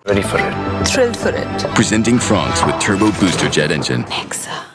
Ready for it. Thrilled for it. Presenting Franks with Turbo Booster Jet Engine. Nexa.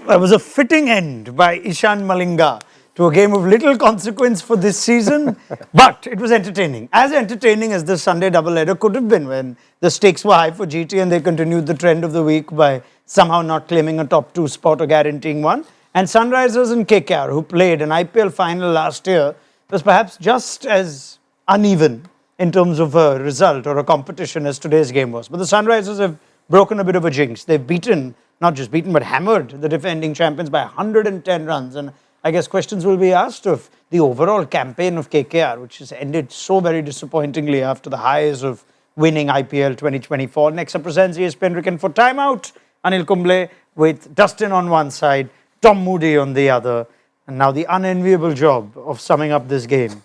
That was a fitting end by Ishan Malinga to a game of little consequence for this season, but it was entertaining. As entertaining as the Sunday doubleheader could have been when the stakes were high for GT and they continued the trend of the week by somehow not claiming a top 2 spot or guaranteeing one. And Sunrisers and KKR, who played an IPL final last year, was perhaps just as uneven in terms of a result or a competition as today's game was. But the Sunrisers have broken a bit of a jinx. They've beaten, not just beaten, but hammered the defending champions by 110 runs. And I guess questions will be asked of the overall campaign of KKR, which has ended so very disappointingly after the highs of winning IPL 2024. Next up presents ESPN Weekend for Timeout. Anil Kumble with Dustin on one side, Tom Moody on the other. And now the unenviable job of summing up this game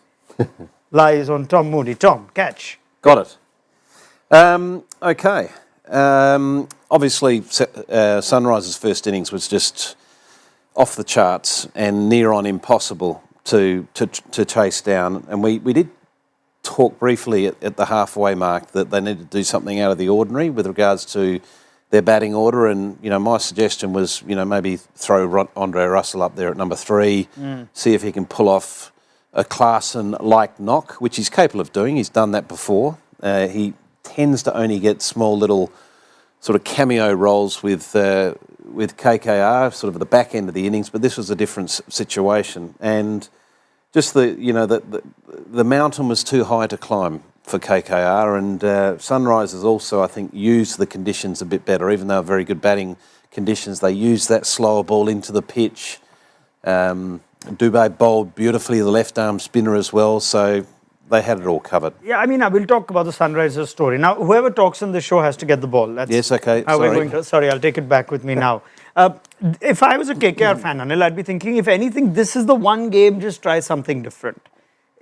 lies on Tom Moody. Tom, catch. Got it. Okay. Obviously, Sunrisers' first innings was just off the charts and near on impossible to chase down. And we did talk briefly at the halfway mark that they needed to do something out of the ordinary with regards to their batting order. And, my suggestion was, maybe throw Andre Russell up there at number 3, see if he can pull off a Klaasen-like knock, which he's capable of doing. He's done that before. He tends to only get small little sort of cameo roles with KKR, sort of at the back end of the innings, but this was a different situation. And just the mountain was too high to climb for KKR, and Sunrisers also, I think, used the conditions a bit better. Even though very good batting conditions, they used that slower ball into the pitch. Dubé bowled beautifully, the left-arm spinner as well, so they had it all covered. Yeah, I will talk about the Sunrisers story. Now, whoever talks on the show has to get the ball. Yes, okay, sorry, I'll take it back with me now. If I was a KKR fan, Anil, I'd be thinking, if anything, this is the one game, just try something different.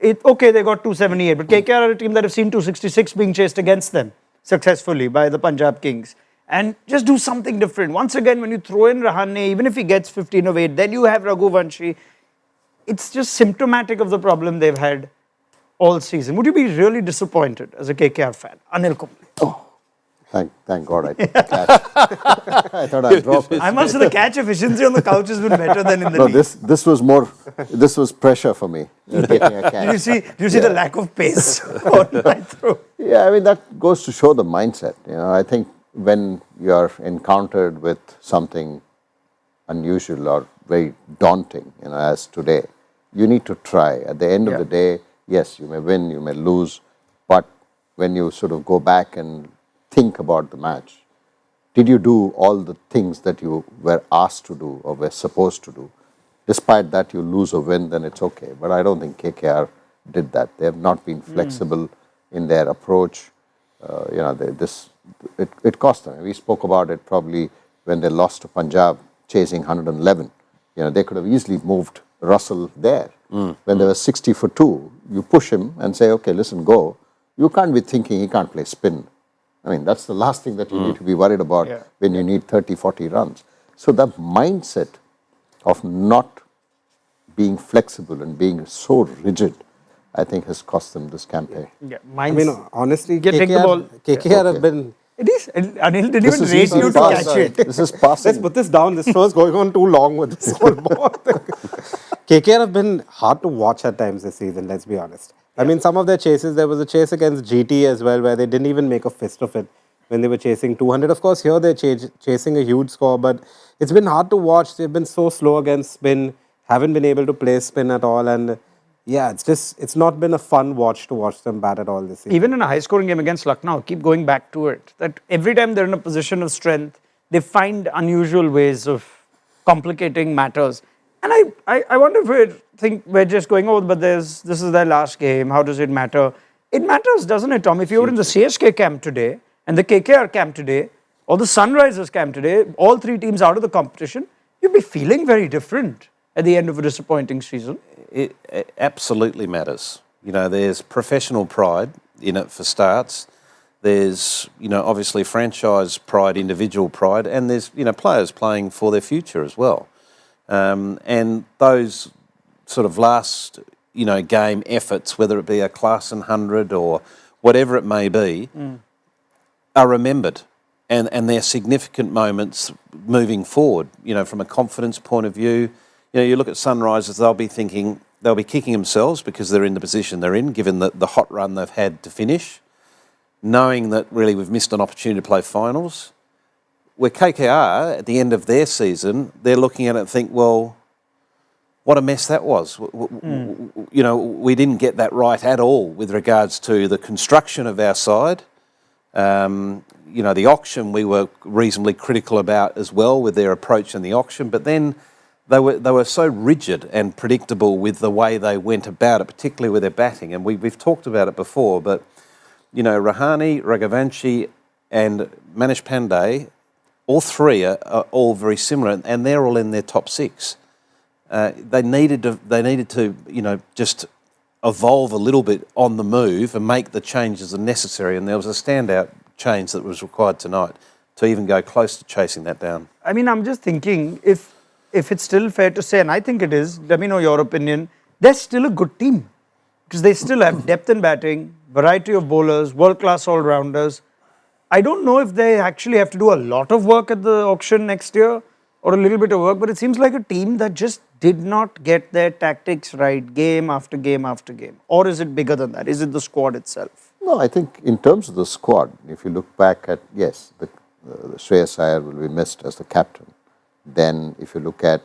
Okay, they got 278, but KKR are a team that have seen 266 being chased against them successfully by the Punjab Kings. And just do something different. Once again, when you throw in Rahane, even if he gets 15 of 8, then you have Raghuvanshi. It's just symptomatic of the problem they've had all season. Would you be really disappointed as a KKR fan? Anil Kumble. Oh, thank God I took the catch. I thought I'd drop it. I must say the catch efficiency on the couch has been better than in the No, league. this was pressure for me, taking a catch. Do you see the lack of pace on my throw? Yeah, that goes to show the mindset. I think when you're encountered with something unusual or very daunting, as today, you need to try. At the end of the day, yes, you may win, you may lose, but when you sort of go back and think about the match, did you do all the things that you were asked to do or were supposed to do? Despite that, you lose or win, then it's okay. But I don't think KKR did that. They have not been flexible in their approach. It cost them. We spoke about it probably when they lost to Punjab, chasing 111. They could have easily moved Russell there. When there was 60 for 2, you push him and say, okay, listen, go. You can't be thinking he can't play spin. That's the last thing that you need to be worried about when you need 30, 40 runs. So the mindset of not being flexible and being so rigid, I think, has cost them this campaign. Yeah, honestly, take the ball. KKR have been... It is. Anil didn't even rate you to catch it. This is passing. Let's put this down. This show is going on too long with this whole ball thing. KKR have been hard to watch at times this season, let's be honest. Some of their chases, there was a chase against GT as well, where they didn't even make a fist of it when they were chasing 200. Of course, here they're chasing a huge score, but it's been hard to watch. They've been so slow against spin, haven't been able to play spin at all, and yeah, it's not been a fun watch to watch them bat at all this season. Even in a high-scoring game against Lucknow, keep going back to it, that every time they're in a position of strength, they find unusual ways of complicating matters. And I wonder if we're just going, but this is their last game, how does it matter? It matters, doesn't it, Tom? If you were in the CSK camp today, and the KKR camp today, or the Sunrisers camp today, all 3 teams out of the competition, you'd be feeling very different at the end of a disappointing season. It absolutely matters. There's professional pride in it for starts. There's, obviously franchise pride, individual pride, and there's, players playing for their future as well. And those sort of last, game efforts, whether it be a Klaasen 100 or whatever it may be, are remembered. And they're significant moments moving forward, from a confidence point of view. You look at Sunrisers, they'll be kicking themselves because they're in the position they're in, given the hot run they've had to finish, knowing that really we've missed an opportunity to play finals. Where KKR, at the end of their season, they're looking at it and think, well, what a mess that was. We didn't get that right at all with regards to the construction of our side. The auction we were reasonably critical about as well with their approach in the auction, but then they were so rigid and predictable with the way they went about it, particularly with their batting. And we've talked about it before, but Rahane, Raghavanshi, and Manish Pandey, all three are all very similar, and they're all in their top six. They needed to just evolve a little bit on the move and make the changes that are necessary. And there was a standout change that was required tonight to even go close to chasing that down. I mean, I'm just thinking if it's still fair to say, and I think it is, let me know your opinion, they're still a good team because they still have depth in batting, variety of bowlers, world-class all-rounders. I don't know if they actually have to do a lot of work at the auction next year or a little bit of work, but it seems like a team that just did not get their tactics right game after game after game. Or is it bigger than that? Is it the squad itself? No, I think in terms of the squad, if you look back at, yes, the Shreyas Iyer will be missed as the captain. Then if you look at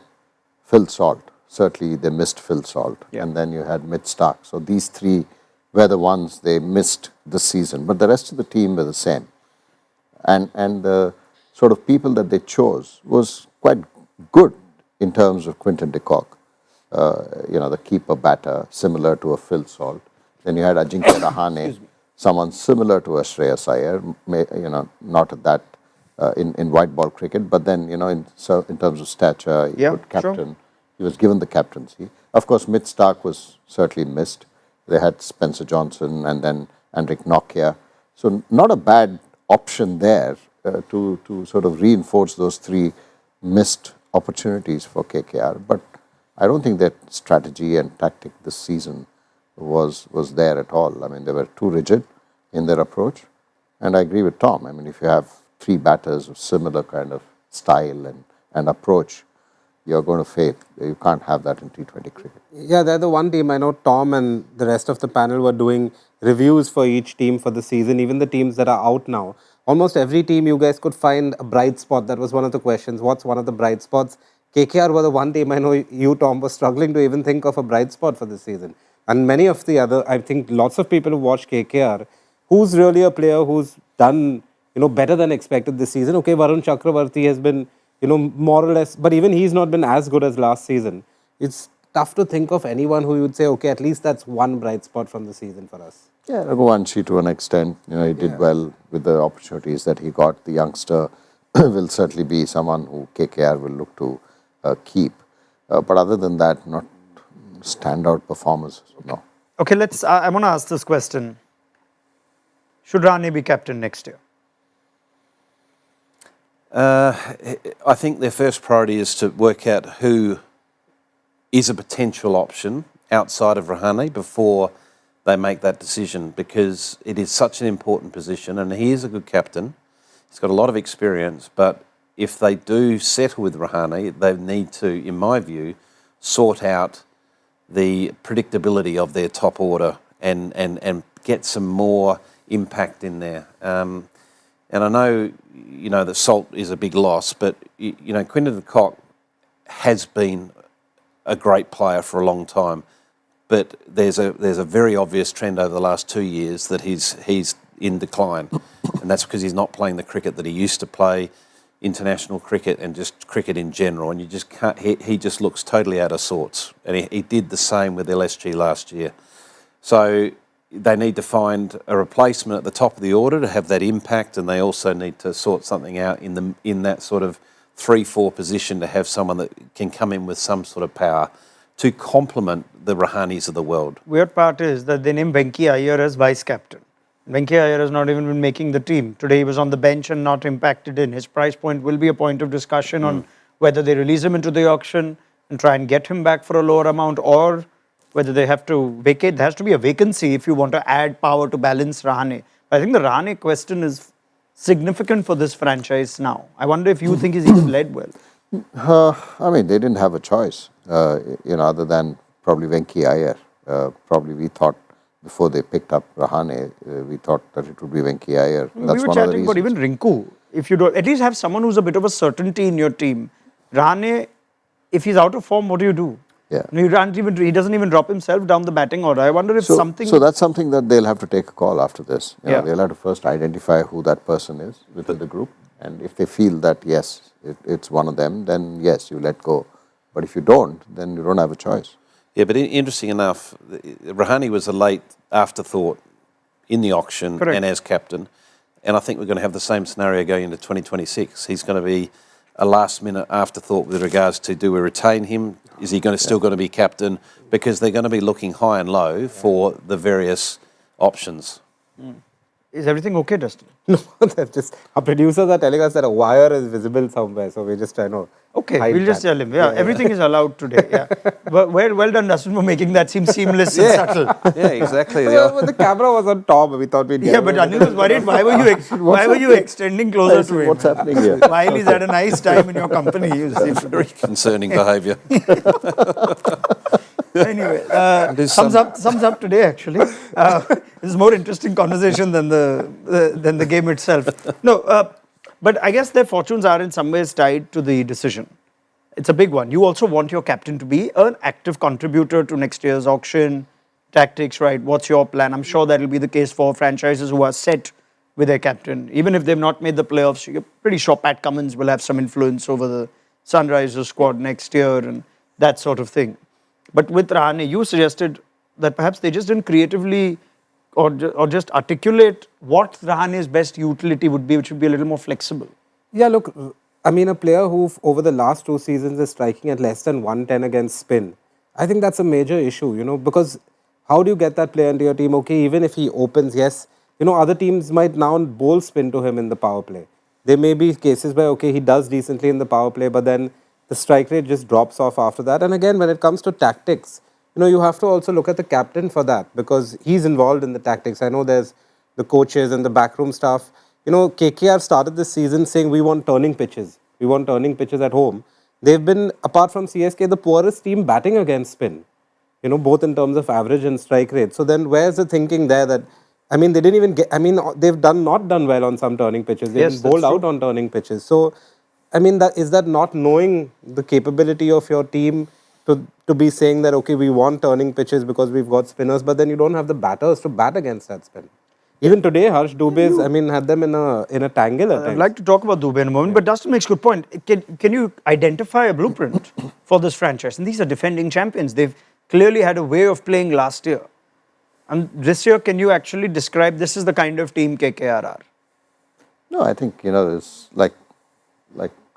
Phil Salt, certainly they missed Phil Salt. Yeah. And then you had Mitch Starc. So these three were the ones they missed this season. But the rest of the team were the same. And the sort of people that they chose was quite good in terms of Quinton de Kock. The keeper batter, similar to a Phil Salt. Then you had Ajinkya Rahane, someone similar to a Shreyas Iyer, not at that in white ball cricket, but then, in terms of stature, good captain. Sure. He was given the captaincy. Of course, Mitch Starc was certainly missed. They had Spencer Johnson and then Andrik Nokia. So not a bad option there to sort of reinforce those three missed opportunities for KKR. But I don't think that strategy and tactic this season was there at all. I mean, they were too rigid in their approach. And I agree with Tom. I mean, if you have three batters of similar kind of style and approach, you're going to fail. You can't have that in T20 cricket. Yeah, they're the one team. I know Tom and the rest of the panel were doing reviews for each team for the season, even the teams that are out now. Almost every team you guys could find a bright spot. That was one of the questions. What's one of the bright spots? KKR were the one team, I know you, Tom, were struggling to even think of a bright spot for this season. And many of the other, I think lots of people who watch KKR, who's really a player who's done, better than expected this season. Okay, Varun Chakravarti has been, more or less, but even he's not been as good as last season. It's tough to think of anyone who you would say, okay, at least that's one bright spot from the season for us. Yeah, Raghuvanshi to an extent, he did well with the opportunities that he got. The youngster will certainly be someone who KKR will look to keep. But other than that, not standout performers, no. Okay, I want to ask this question. Should Rane be captain next year? I think their first priority is to work out who is a potential option outside of Rahane before they make that decision, because it is such an important position and he is a good captain. He's got a lot of experience, but if they do settle with Rahane, they need to, in my view, sort out the predictability of their top order and get some more impact in there. And I know, that Salt is a big loss, but, Quinton de Kock has been a great player for a long time. But there's a very obvious trend over the last 2 years that he's in decline. And that's because he's not playing the cricket that he used to play, international cricket and just cricket in general. And you just can't, he just looks totally out of sorts. And he did the same with LSG last year. So they need to find a replacement at the top of the order to have that impact, and they also need to sort something out in that sort of 3-4 position to have someone that can come in with some sort of power to complement the Rahanes of the world. Weird part is that they named Venki Iyer as vice captain. Venki Iyer has not even been making the team. Today he was on the bench and not impacted in. His price point will be a point of discussion on whether they release him into the auction and try and get him back for a lower amount, or whether they have to vacate. There has to be a vacancy if you want to add power to balance Rahane. But I think the Rahane question is significant for this franchise now. I wonder if you think he's even led well. I mean, they didn't have a choice, other than probably Venki Iyer. Probably we thought before they picked up Rahane, we thought that it would be Venki Iyer. We were chatting about even Rinku. If you don't, at least have someone who's a bit of a certainty in your team. Rahane, if he's out of form, what do you do? Yeah. He doesn't even drop himself down the batting order. I wonder if something... So that's something that they'll have to take a call after this. Yeah. They'll have to first identify who that person is within the group. And if they feel that, yes, it's one of them, then yes, you let go. But if you don't, then you don't have a choice. Yeah, but interesting enough, Rahane was a late afterthought in the auction. Correct. And as captain. And I think we're going to have the same scenario going into 2026. He's going to be a last-minute afterthought with regards to, do we retain him? Is he still going to be captain? Because they're going to be looking high and low for the various options. Is everything okay, Dustin? No, that's just our producers are telling us that a wire is visible somewhere, so we're just trying to. Okay, hide we'll just that. tell him. Yeah, everything is allowed today. Yeah, well done, Dustin, for making that seem seamless and subtle. Yeah, exactly. But the camera was on top. We thought we'd. Yeah, but Anil was worried. Why were you extending closer to him? What's happening here? While he's had a nice time in your company, you see. Very concerning behaviour. Anyway, sums up today. Actually, this is more interesting conversation than the game itself. No, but I guess their fortunes are in some ways tied to the decision. It's a big one. You also want your captain to be an active contributor to next year's auction, tactics, right? What's your plan? I'm sure that will be the case for franchises who are set with their captain. Even if they've not made the playoffs, you're pretty sure Pat Cummins will have some influence over the Sunrisers squad next year and that sort of thing. But with Rahane, you suggested that perhaps they just didn't creatively or just articulate what Rahane's best utility would be, which would be a little more flexible. Yeah, look, I mean, a player who over the last 2 seasons is striking at less than 110 against spin. I think that's a major issue, because how do you get that player into your team? Okay, even if he opens, yes, other teams might now bowl spin to him in the power play. There may be cases where, okay, he does decently in the power play, but then the strike rate just drops off after that. And again, when it comes to tactics, you have to also look at the captain for that because he's involved in the tactics. I know there's the coaches and the backroom staff. KKR started this season saying we want turning pitches. We want turning pitches at home. They've been, apart from CSK, the poorest team batting against spin, both in terms of average and strike rate. So then where's the thinking there that, they didn't even get, they've not done well on some turning pitches. They've been bowled out on turning pitches. So, is that not knowing the capability of your team to be saying that, okay, we want turning pitches because we've got spinners, but then you don't have the batters to bat against that spin. Even today, Harsh Dubey's, had them in a tangle at times. I'd like to talk about Dubey in a moment, but Dustin makes a good point. Can you identify a blueprint for this franchise? And these are defending champions. They've clearly had a way of playing last year. And this year, can you actually describe this is the kind of team KKR are? No, I think, there's like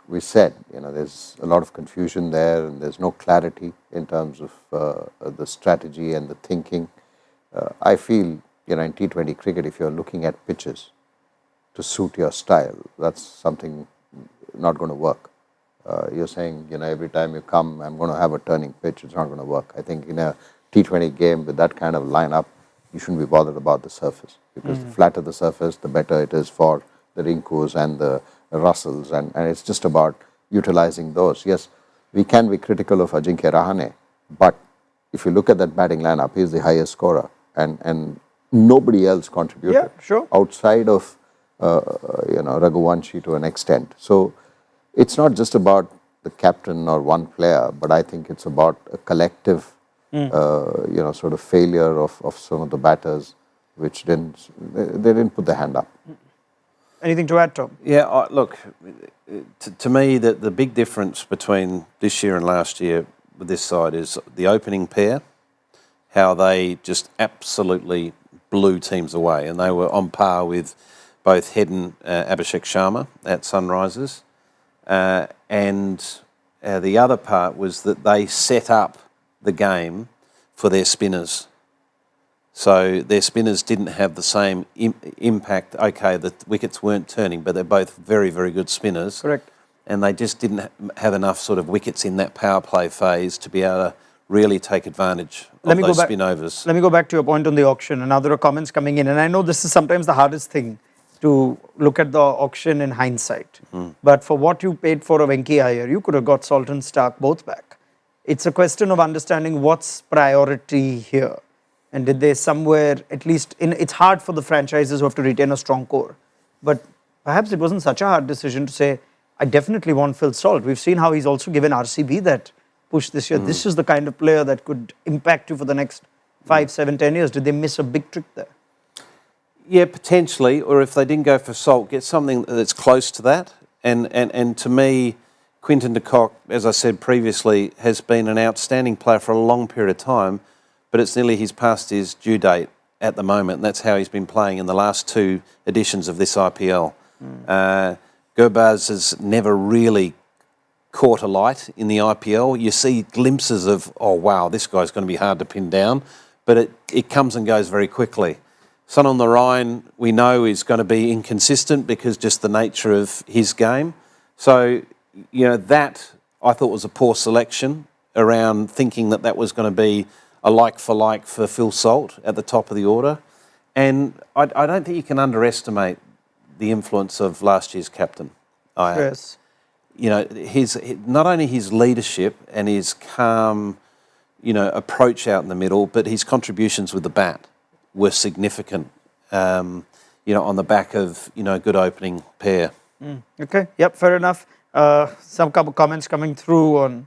we said, there's a lot of confusion there and there's no clarity in terms of the strategy and the thinking. I feel, in T20 cricket, if you're looking at pitches to suit your style, that's something not going to work. You're saying, every time you come, I'm going to have a turning pitch. It's not going to work. I think in a T20 game with that kind of lineup, you shouldn't be bothered about the surface because the flatter the surface, the better it is for the Rinkus and the Russells, and it's just about utilizing those. Yes, we can be critical of Ajinkya Rahane, but if you look at that batting lineup, he's the highest scorer, and nobody else contributed outside of Raghuvanshi to an extent. So it's not just about the captain or one player, but I think it's about a collective, sort of failure of some of the batters, which they didn't put their hand up. Anything to add, Tom? Yeah, look, to me, the big difference between this year and last year with this side is the opening pair, how they just absolutely blew teams away. And they were on par with both Head and Abhishek Sharma at Sunrisers. And the other part was that they set up the game for their spinners. So their spinners didn't have the same impact. Okay, the wickets weren't turning, but they're both very, very good spinners. Correct. And they just didn't have enough sort of wickets in that power play phase to be able to really take advantage of those spin overs. Let me go back to your point on the auction, and now there are comments coming in, and I know this is sometimes the hardest thing to look at the auction in hindsight. But for what you paid for a Venki Iyer, you could have got Salt and Stark both back. It's a question of understanding what's priority here. And did they somewhere, at least, it's hard for the franchises who have to retain a strong core. But perhaps it wasn't such a hard decision to say, I definitely want Phil Salt. We've seen how he's also given RCB that push this year. This is the kind of player that could impact you for the next 5, 7, 10 years. Did they miss a big trick there? Yeah, potentially. Or if they didn't go for Salt, get something that's close to that. And to me, Quinton de Kock, as I said previously, has been an outstanding player for a long period of time, but it's nearly he's past his due date at the moment. And that's how he's been playing in the last 2 editions of this IPL. Gurbaz has never really caught a light in the IPL. You see glimpses of, oh wow, this guy's going to be hard to pin down, but it comes and goes very quickly. Sun on the Rhine, we know, is going to be inconsistent because just the nature of his game. So, you know, that I thought was a poor selection around thinking that that was going to be a like for Phil Salt at the top of the order. And I don't think you can underestimate the influence of last year's captain. Yes. You know, not only his leadership and his calm, you know, approach out in the middle, but his contributions with the bat were significant, you know, on the back of, you know, a good opening pair. Okay, yep, fair enough. Some couple comments coming through on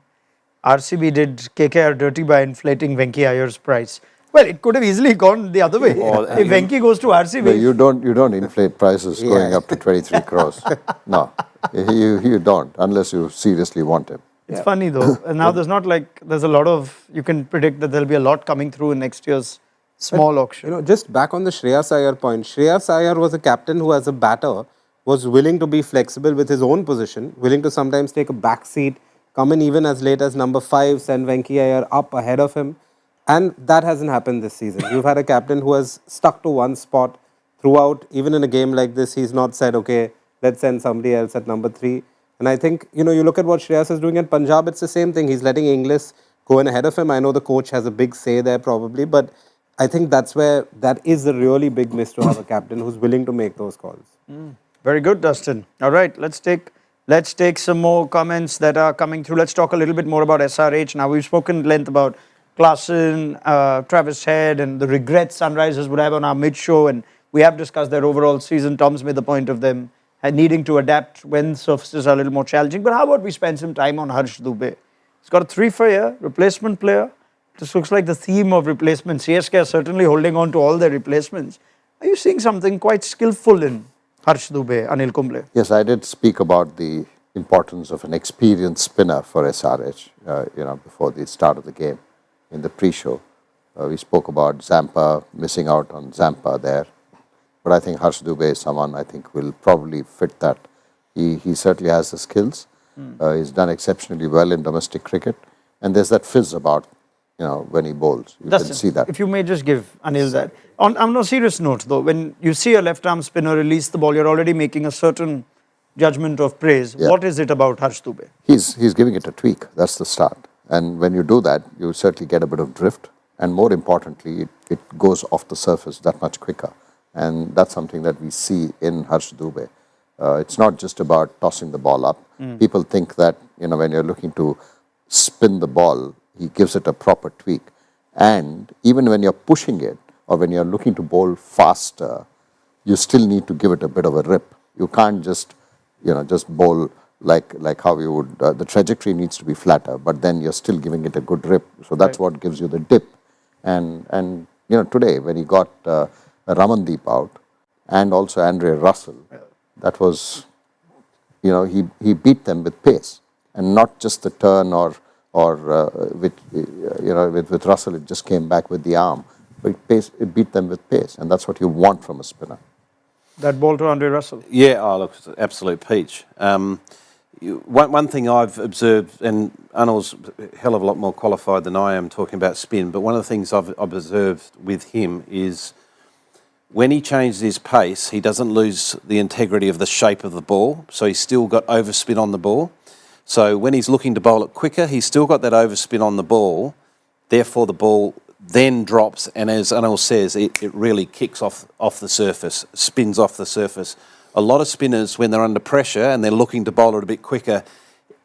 RCB did KKR dirty by inflating Venki Iyer's price. Well, it could have easily gone the other way. If Venki goes to RCB... No, you don't inflate prices going up to 23 crores. No, you don't, unless you seriously want him. It's funny though, and now there's not like, there's a lot of, you can predict that there'll be a lot coming through in next year's small auction. You know, just back on the Shreyas Iyer point, Shreyas Iyer was a captain who, as a batter, was willing to be flexible with his own position, willing to sometimes take a back seat, come in even as late as number 5, send Venki Iyer up ahead of him. And that hasn't happened this season. You've had a captain who has stuck to one spot throughout. Even in a game like this, he's not said, okay, let's send somebody else at number 3. And I think, you know, you look at what Shreyas is doing at Punjab, it's the same thing. He's letting Inglis go in ahead of him. I know the coach has a big say there probably, but I think that's where that is a really big miss to have a captain who's willing to make those calls. Very good, Dustin. All right, let's take some more comments that are coming through. Let's talk a little bit more about SRH. Now, we've spoken at length about Klaasen, Travis Head, and the regrets Sunrisers would have on our mid-show, and we have discussed their overall season. Tom's made the point of them needing to adapt when surfaces are a little more challenging. But how about we spend some time on Harsh Dubey? He's got a 3-for-year replacement player. This looks like the theme of replacements. CSK are certainly holding on to all their replacements. Are you seeing something quite skillful in Harsh Dubey, Anil Kumble? Yes, I did speak about the importance of an experienced spinner for SRH, you know, before the start of the game. In the pre-show, we spoke about Zampa, missing out on Zampa there. But I think Harsh Dubey is someone I think will probably fit that. He certainly has the skills. He's done exceptionally well in domestic cricket. And there's that fizz about, you know, when he bowls. You can see that. If you may just give Anil that. On a serious note though, when you see a left-arm spinner release the ball, you're already making a certain judgment of praise. Yeah. What is it about Harsh Dubey? He's giving it a tweak. That's the start. And when you do that, you certainly get a bit of drift. And more importantly, it goes off the surface that much quicker. And that's something that we see in Harsh Dubey. It's not just about tossing the ball up. People think that, you know, when you're looking to spin the ball, he gives it a proper tweak. And even when you're pushing it, or when you're looking to bowl faster, you still need to give it a bit of a rip. You can't just, you know, just bowl like how you would, the trajectory needs to be flatter, but then you're still giving it a good rip. So that's what gives you the dip. And you know, today when he got Ramandeep out and also Andre Russell, that was, you know, he beat them with pace, and not just the turn or with, you know, with Russell it just came back with the arm, but it beat them with pace, and that's what you want from a spinner. That ball to Andre Russell. Yeah, oh look, it's an absolute peach. One thing I've observed, and Anil's a hell of a lot more qualified than I am talking about spin, but one of the things I've observed with him is when he changes his pace, he doesn't lose the integrity of the shape of the ball, so he's still got overspin on the ball. So when he's looking to bowl it quicker, he's still got that overspin on the ball, Therefore, the ball then drops, and as Anil says, it really kicks off the surface, spins off the surface. A lot of spinners, when they're under pressure and they're looking to bowl it a bit quicker,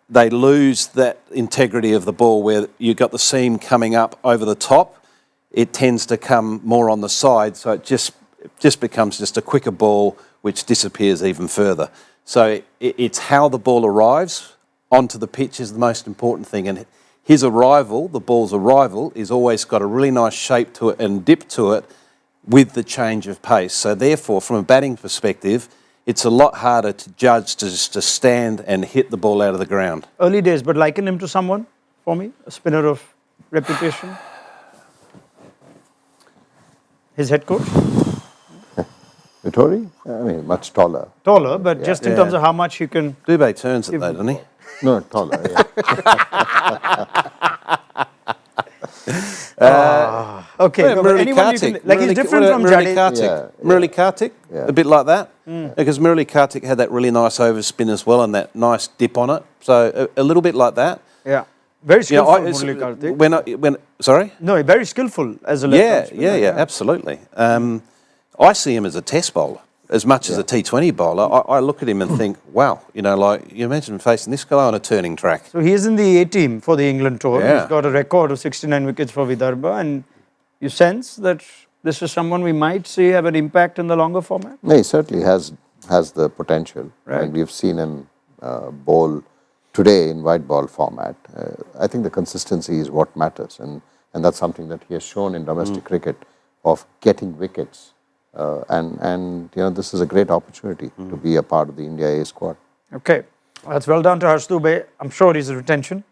they lose that integrity of the ball where you've got the seam coming up over the top. It tends to come more on the side, so it just becomes just a quicker ball which disappears even further. So it's how the ball arrives onto the pitch is the most important thing. And his arrival, the ball's arrival, is always got a really nice shape to it and dip to it with the change of pace. So therefore, from a batting perspective, it's a lot harder to judge to just to stand and hit the ball out of the ground. Early days, but liken him to someone for me, a spinner of reputation. His head coach? Vittori? I mean, much taller. Taller, but just in terms of how much he can... Dubé turns it though, doesn't he? No, taller, yeah. Okay, Well, but Murali anyone you Kartik. can... Like he's different from Murali Jadeja. Kartik. Yeah, Murali Kartik, Yeah. a bit like that. Because Murali Kartik had that really nice overspin as well and that nice dip on it. So a little bit like that. Yeah. Very You know, skillful, Murali Kartik. when sorry? No, very skillful as a left-arm spinner. Yeah, absolutely. I see him as a test bowler as much as a T20 bowler. I look at him and think, wow, you know, like you imagine facing this guy on a turning track. So he is in the A team for the England tour. Yeah. He's got a record of 69 wickets for Vidarbha, and you sense that this is someone we might see have an impact in the longer format? No, he certainly has the potential. Right. And we've seen him bowl today in white ball format. I think the consistency is what matters, and that's something that he has shown in domestic cricket of getting wickets. And you know, this is a great opportunity to be a part of the India A squad. Okay. That's well done to Harsh Dubey. I'm sure he's a retention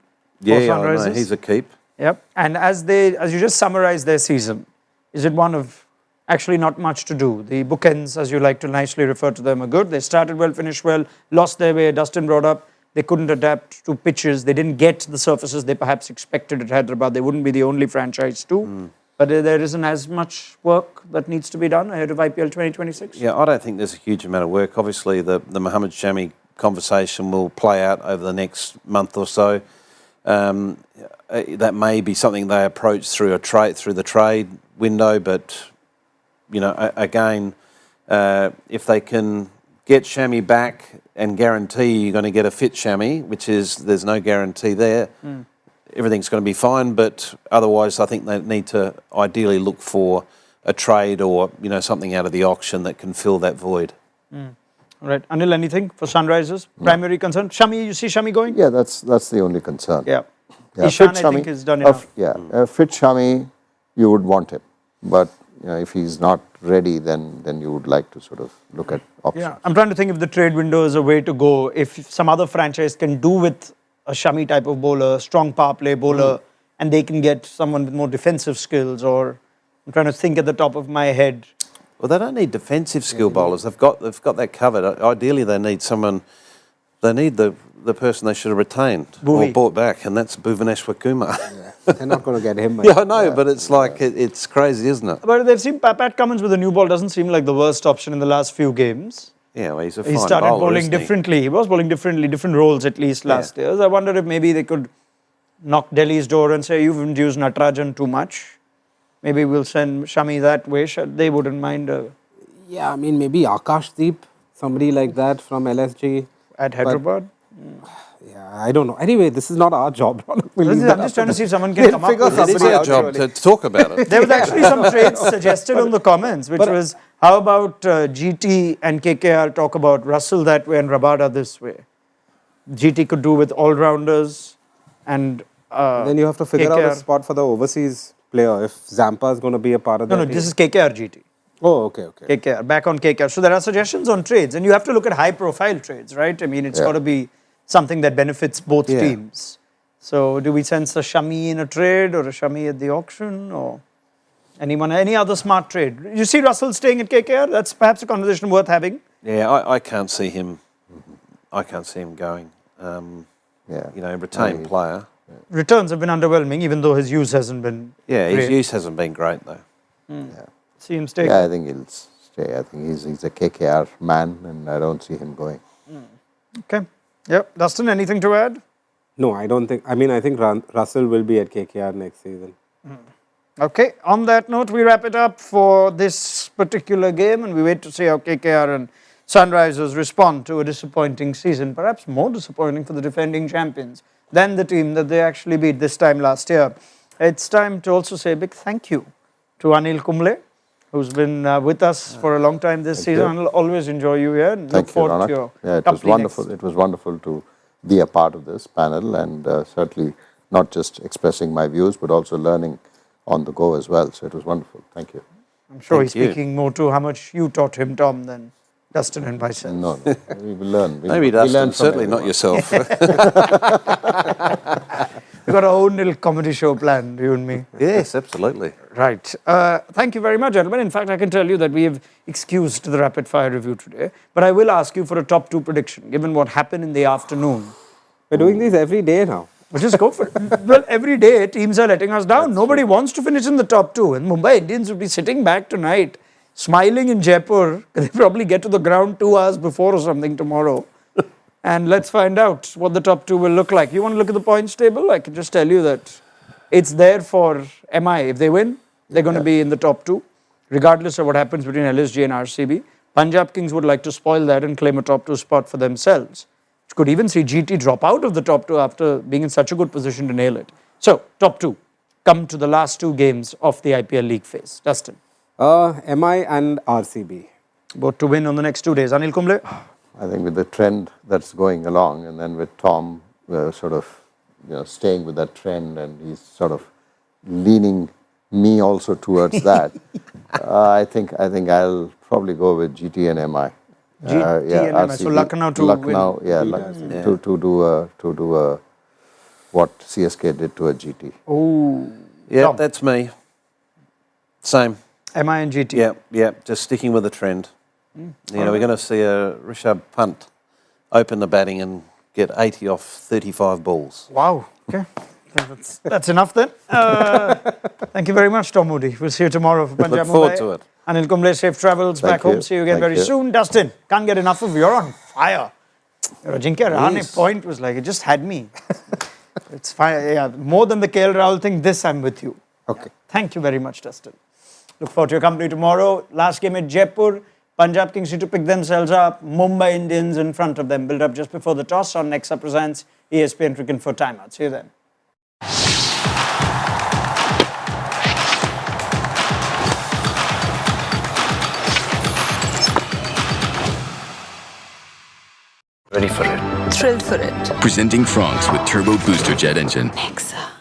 for Yeah, I Sunrisers. know, he's a keep. Yep. And as you just summarize their season, is it one of actually not much to do? The bookends, as you like to nicely refer to them, are good. They started well, finished well, lost their way. Dustin brought up they couldn't adapt to pitches. They didn't get the surfaces they perhaps expected at Hyderabad. They wouldn't be the only franchise to. But there isn't as much work that needs to be done ahead of IPL 2026. Yeah, I don't think there's a huge amount of work. Obviously, the Mohammed Shami conversation will play out over the next month or so. That may be something they approach through the trade window, but you know, again, if they can get Shami back and guarantee you're going to get a fit Shami, which is there's no guarantee there. Everything's going to be fine, but otherwise I think they need to ideally look for a trade or, you know, something out of the auction that can fill that void. All right. Anil, anything for Sunrisers? Primary concern? Shami, you see Shami going? Yeah, that's the only concern. Yeah. Yeah, Ishan, fit I think, Shami- has done enough. Fit Shami, you would want him, but you know, if he's not ready, then you would like to sort of look at options. Yeah, I'm trying to think if the trade window is a way to go. If some other franchise can do with a Shami type of bowler, strong power play bowler, and they can get someone with more defensive skills, or I'm trying to think at the top of my head. Well, they don't need defensive skill bowlers. They've got that covered. Ideally, they need someone. They need the person they should have retained or brought back, and that's Bhuvaneshwar Kumar. They're not going to get him. Yeah, I know, but it's like it's crazy, isn't it? But they've seen Pat Cummins with a new ball doesn't seem like the worst option in the last few games. Yeah, well, he's a fine He started bowler, bowling isn't he? differently. He was bowling differently, different roles at least last year. So I wonder if maybe they could knock Delhi's door and say, you've induced Natarajan too much. Maybe we'll send Shami that way. They wouldn't mind. Yeah, I mean, maybe Akashdeep, somebody like that from LSG. At Hyderabad? Yeah, I don't know. Anyway, this is not our job. I'm just trying to see if someone can come up with It is our job to talk about it. There was actually some trades suggested on the comments, which was, how about GT and KKR talk about Russell that way and Rabada this way? GT could do with all-rounders and Then you have to figure out KKR. a spot for the overseas player if Zampa is going to be a part of that. No, this is KKR GT. Oh, okay. KKR, back on KKR. So there are suggestions on trades, and you have to look at high-profile trades, right? I mean, it's got to be something that benefits both teams. So do we sense a Shami in a trade or a Shami at the auction or any other smart trade? You see Russell staying at KKR? That's perhaps a conversation worth having. Yeah, I can't see him. I can't see him going. You know, retained player. Returns have been underwhelming, even though his use hasn't been Yeah, his great. use hasn't been great though. See him stay. Yeah, I think he'll stay. I think he's a KKR man, and I don't see him going. Okay. Yep. Dustin, anything to add? No, I don't think. I mean, I think Russell will be at KKR next season. Okay, on that note, we wrap it up for this particular game and we wait to see how KKR and Sunrisers respond to a disappointing season, perhaps more disappointing for the defending champions than the team that they actually beat this time last year. It's time to also say a big thank you to Anil Kumble, who's been with us for a long time this season. I'll always enjoy you here and look forward to your it was wonderful. It was wonderful to be a part of this panel and certainly not just expressing my views, but also learning on the go as well. So it was wonderful. Thank you. I'm sure he's speaking more to how much you taught him, Tom, than Dustin and myself. No, we will learn. Maybe Dustin, certainly not yourself. We've got our own little comedy show planned, you and me. Yes, absolutely. Right. Thank you very much, gentlemen. In fact, I can tell you that we have excused the rapid fire review today, but I will ask you for a top 2 prediction, given what happened in the afternoon. We're doing these every day now. Well, just go for it. Well, every day teams are letting us down. Nobody wants to finish in the top 2. And Mumbai Indians will be sitting back tonight, smiling in Jaipur. They probably get to the ground 2 hours before or something tomorrow. And let's find out what the top 2 will look like. You want to look at the points table? I can just tell you that it's there for MI. If they win, they're going to be in the top 2, regardless of what happens between LSG and RCB. Punjab Kings would like to spoil that and claim a top 2 spot for themselves. Which could even see GT drop out of the top 2 after being in such a good position to nail it. So, top 2 come to the last 2 games of the IPL league phase. Dustin. MI and RCB. Both to win on the next 2 days. Anil Kumble. I think with the trend that's going along, and then with Tom sort of staying with that trend, and he's sort of leaning me also towards that. I think I'll probably go with GT and MI. GT and MI. So Lucknow to Lucknow, win. to do what CSK did to a GT. Oh, Yeah, Tom. that's me. Same. MI and GT. Yeah, just sticking with the trend. We're going to see a Rishabh Pant open the batting and get 80 off 35 balls. Wow. Okay. That's enough then. Thank you very much, Tom Moody. We'll see you tomorrow for Punjab Look forward Mumbai. to it. Anil Kumble, safe travels back home. See you again very soon. Dustin, can't get enough of you. You're on fire. Your Ajinkya Rahane point was like, it just had me. It's fine. Yeah, more than the KL Rahul thing, this I'm with you. Okay. Thank you very much, Dustin. Look forward to your company tomorrow. Last game at Jaipur. Punjab Kings need to pick themselves up. Mumbai Indians in front of them. Build up just before the toss on Nexa presents ESPN Cricket for TimeOut. See you then. Ready for it. Thrill for it. Presenting Franks with Turbo Booster Jet Engine. Nexa.